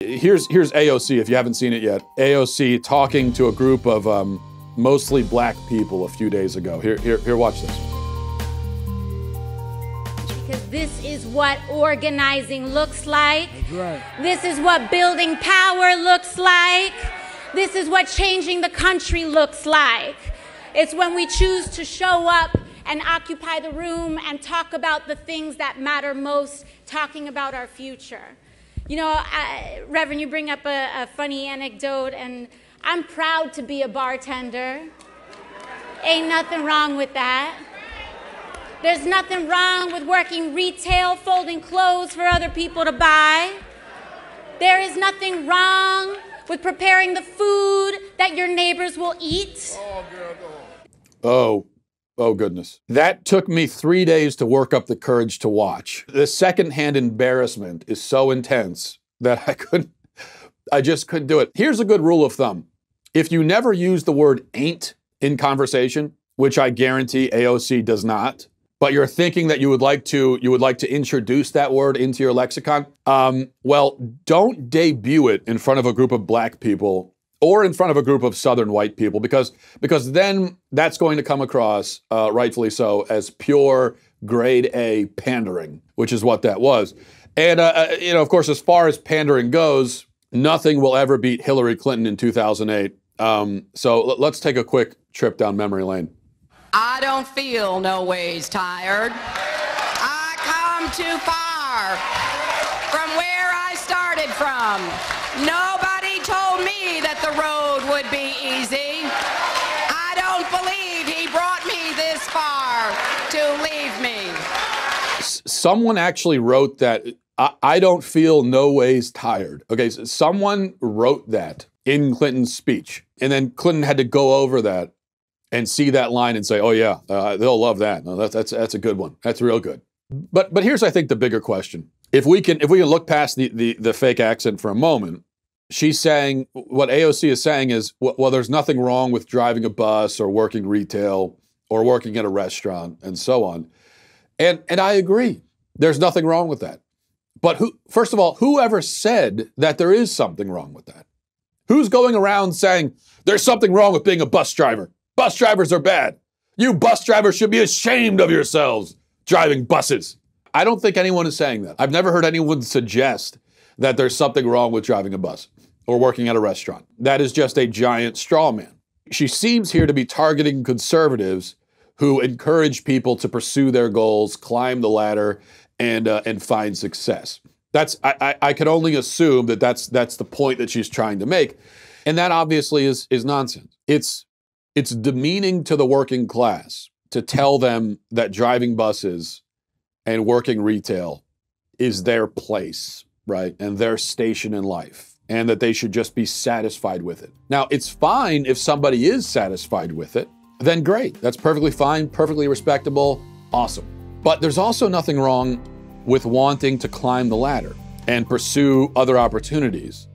Here's AOC, if you haven't seen it yet. AOC talking to a group of mostly black people a few days ago. Here, watch this. Because this is what organizing looks like. That's right. This is what building power looks like. This is what changing the country looks like. It's when we choose to show up and occupy the room and talk about the things that matter most, talking about our future. You know, Reverend, you bring up a funny anecdote, and I'm proud to be a bartender. Ain't nothing wrong with that. There's nothing wrong with working retail, folding clothes for other people to buy. There is nothing wrong with preparing the food that your neighbors will eat. Oh goodness. That took me 3 days to work up the courage to watch. The secondhand embarrassment is so intense that I just couldn't do it. Here's a good rule of thumb. If you never use the word ain't in conversation, which I guarantee AOC does not, but you're thinking that you would like to introduce that word into your lexicon, well, don't debut it in front of a group of black people or in front of a group of Southern white people, because then that's going to come across, rightfully so, as pure grade A pandering, which is what that was. And, you know, of course, as far as pandering goes, nothing will ever beat Hillary Clinton in 2008. So let's take a quick trip down memory lane. I don't feel no ways tired. I come too far from where I started from. Nobody told me that the road would be easy. I don't believe he brought me this far to leave me. Someone actually wrote that, I don't feel no ways tired. Okay, so someone wrote that in Clinton's speech. And then Clinton had to go over that and see that line and say, oh yeah, they'll love that. No, that's a good one. That's real good. But here's, I think, the bigger question. If we can look past the fake accent for a moment, she's saying, what AOC is saying is, well, there's nothing wrong with driving a bus or working retail or working at a restaurant and so on. And I agree. There's nothing wrong with that. But first of all, whoever said that there is something wrong with that? Who's going around saying there's something wrong with being a bus driver? Bus drivers are bad. You bus drivers should be ashamed of yourselves driving buses. I don't think anyone is saying that. I've never heard anyone suggest that there's something wrong with driving a bus or working at a restaurant. That is just a giant straw man. She seems here to be targeting conservatives who encourage people to pursue their goals, climb the ladder, and find success. I could only assume that that's the point that she's trying to make. And that obviously is nonsense. It's demeaning to the working class to tell them that driving buses and working retail is their place, right? And their station in life, and that they should just be satisfied with it. Now, it's fine if somebody is satisfied with it, then great. That's perfectly fine, perfectly respectable, awesome. But there's also nothing wrong with wanting to climb the ladder and pursue other opportunities